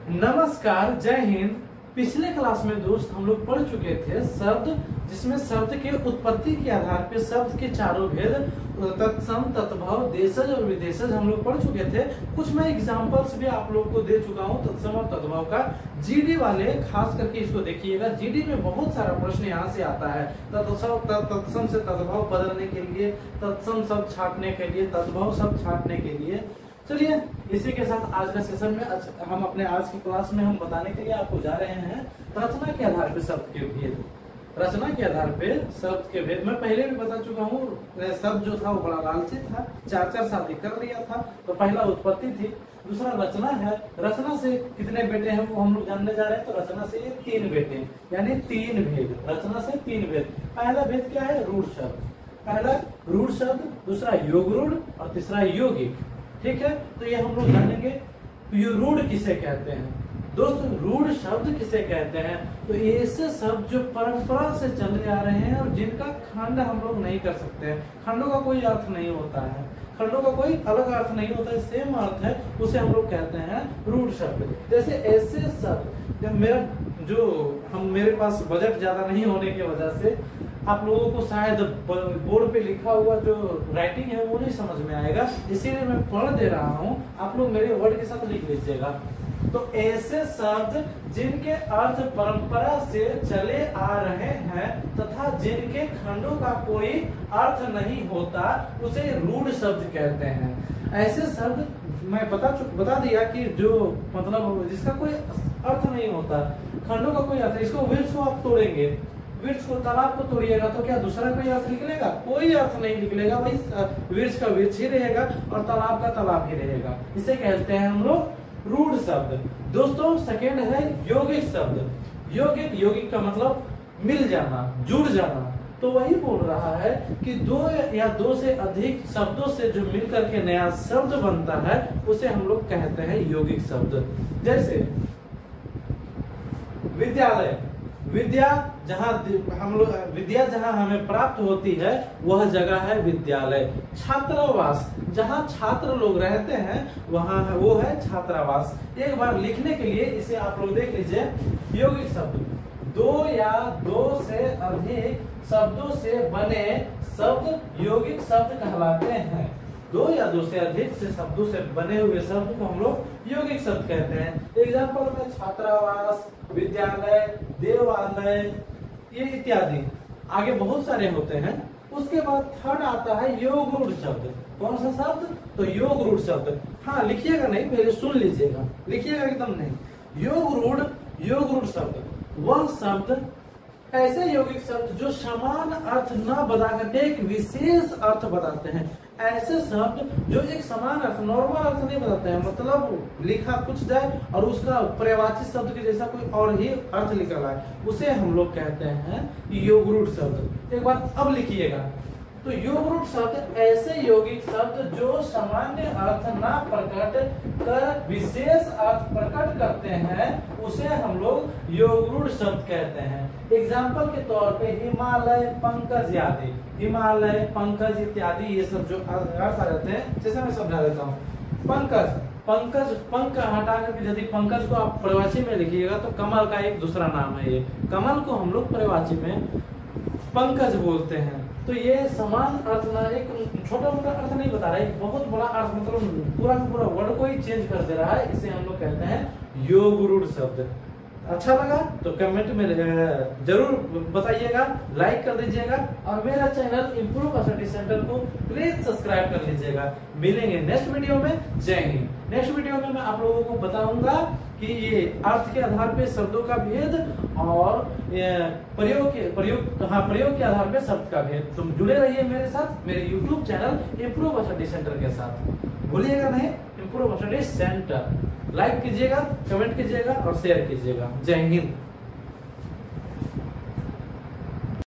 नमस्कार, जय हिंद। पिछले क्लास में दोस्त हम लोग पढ़ चुके थे शब्द, जिसमें शब्द के उत्पत्ति के आधार पर शब्द के चारों भेद तत्सम, तत्भव, देशज और विदेशज हम लोग पढ़ चुके थे। कुछ मैं एग्जांपल्स भी आप लोगों को दे चुका हूं तत्सम और तत्भव का। जीडी वाले खास करके इसको देखिएगा, जीडी में बहुत सारा प्रश्न यहाँ से आता है। तत्सम से तत्भव बदलने के लिए, तत्सम शब्द छांटने के लिए, तत्भव शब्द छांटने के लिए। चलिए इसी के साथ आज का सेशन में हम अपने आज की क्लास में हम बताने के लिए आपको जा रहे हैं रचना के आधार पर शब्द के भेद। रचना के आधार पे शब्द के भेद मैं पहले भी बता चुका हूँ। शब्द जो था वो बड़ा लालची था, चार शादी कर लिया था। तो पहला उत्पत्ति थी, दूसरा रचना है। रचना से कितने बेटे हैं वो हम लोग जानने जा रहे हैं। तो रचना से ये 3 बेटे, यानी 3 भेद। रचना से 3 भेद। पहला भेद क्या है? रूढ़ शब्द। पहला रूढ़ शब्द, दूसरा योग रूढ़ और तीसरा यौगिक। ठीक है, तो ये हम लोग जानेंगे। तो रूढ़ किसे कहते हैं दोस्तों? रूढ़ शब्द किसे कहते हैं? तो ऐसे शब्द जो परंपरा से चले आ रहे हैं और जिनका खंड हम लोग नहीं कर सकते हैं। खंडों का कोई अर्थ नहीं होता है, खंडों का कोई अलग अर्थ नहीं होता है, सेम अर्थ है, उसे हम लोग कहते हैं रूढ़ शब्द। जैसे ऐसे शब्द, जब मेरे पास बजट ज्यादा नहीं होने की वजह से आप लोगों को शायद बोर्ड पे लिखा हुआ जो राइटिंग है वो नहीं समझ में आएगा, इसीलिए मैं पढ़ दे रहा हूँ। आप लोग मेरे वर्ड के साथ लिख लीजिएगा। तो ऐसे शब्द जिनके अर्थ परंपरा से चले आ रहे हैं तथा जिनके खंडों का कोई अर्थ नहीं होता, उसे रूढ़ शब्द कहते हैं। ऐसे शब्द मैं बता दिया कि जो मतलब जिसका कोई अर्थ नहीं होता, खंडों का कोई अर्थ। इसको वृक्ष को आप तोड़ेंगे, वृक्ष को, तालाब को तोड़िएगा तो क्या दूसरा कोई अर्थ निकलेगा? कोई अर्थ नहीं निकलेगा। वही वृक्ष का वृक्ष ही रहेगा और तालाब का तालाब ही रहेगा। इसे कहते हैं हम लोग रूढ़ शब्द। दोस्तों सेकेंड है यौगिक शब्द। यौगिक का मतलब मिल जाना, जुड़ जाना। तो वही बोल रहा है कि 2 या 2 से अधिक शब्दों से जो मिलकर के नया शब्द बनता है उसे हम लोग कहते हैं यौगिक शब्द। जैसे विद्यालय, विद्या जहाँ हमें प्राप्त होती है वह जगह है विद्यालय। छात्रावास, जहाँ छात्र लोग रहते हैं वो है छात्रावास। एक बार लिखने के लिए इसे आप लोग देख लीजिए। यौगिक शब्द 2 या 2 से अधिक शब्दों से बने शब्द यौगिक शब्द कहलाते हैं। 2 या 2 से अधिक से शब्दों से बने हुए शब्द को हम लोग यौगिक शब्द कहते हैं। एग्जाम्पल में छात्रावास, विद्यालय, देवालय, ये इत्यादि आगे बहुत सारे होते हैं। उसके बाद थर्ड आता है योग रूढ़ शब्द। कौन सा शब्द? तो योग रूढ़ शब्द। हाँ लिखिएगा नहीं, पहले सुन लीजिएगा, लिखिएगा एकदम नहीं। योग रूढ़ शब्द वह शब्द, ऐसे यौगिक शब्द जो समान अर्थ न बता करके एक विशेष अर्थ बताते हैं। ऐसे शब्द जो एक समान अर्थ, नॉर्मल अर्थ नहीं बताते हैं, मतलब लिखा कुछ जाए और उसका पर्यायवाची शब्द के जैसा कोई और ही अर्थ निकल आए, उसे हम लोग कहते हैं योग रूढ़ शब्द। एक बार अब लिखिएगा। तो योग रूढ़ शब्द ऐसे यौगिक शब्द जो सामान्य अर्थ ना प्रकट कर विशेष अर्थ प्रकट करते हैं, उसे हम लोग योग रूढ़ शब्द कहते हैं। एग्जाम्पल के तौर पे हिमालय, पंकज आदि, हिमालय, पंकज इत्यादि ये सब जो अर्थ आ जाते हैं, जैसे मैं समझा देता हूँ। पंकज, पंख हटा करके यदि पंकज को आप पर्यायवाची में लिखिएगा तो कमल का एक दूसरा नाम है। ये कमल को हम लोग पर्यायवाची में पंकज बोलते हैं। तो ये समान अर्थ ना, एक छोटा मोटा अर्थ नहीं बता रहा है, एक बहुत बड़ा अर्थ, मतलब पूरा का पूरा वर्ड को ही चेंज कर दे रहा है। इसे हम लोग कहते हैं योग रूढ़ शब्द। अच्छा लगा तो कमेंट में जरूर बताइएगा, लाइक कर दीजिएगा और मेरा चैनल इम्प्रूव स्टडी सेंटर को प्लीज सब्सक्राइब कर लीजिएगा। मिलेंगे नेक्स्ट वीडियो में। जय हिंद। नेक्स्ट वीडियो में मैं आप लोगों को बताऊंगा कि ये अर्थ के आधार पे शब्दों का भेद और प्रयोग के आधार पे शब्द का भेद। तुम जुड़े रहिए मेरे साथ, मेरे YouTube channel improve study centre के साथ। भूलिएगा नहीं, इम्प्रूव स्टडी सेंटर। लाइक कीजिएगा, कमेंट कीजिएगा और शेयर कीजिएगा। जय हिंद।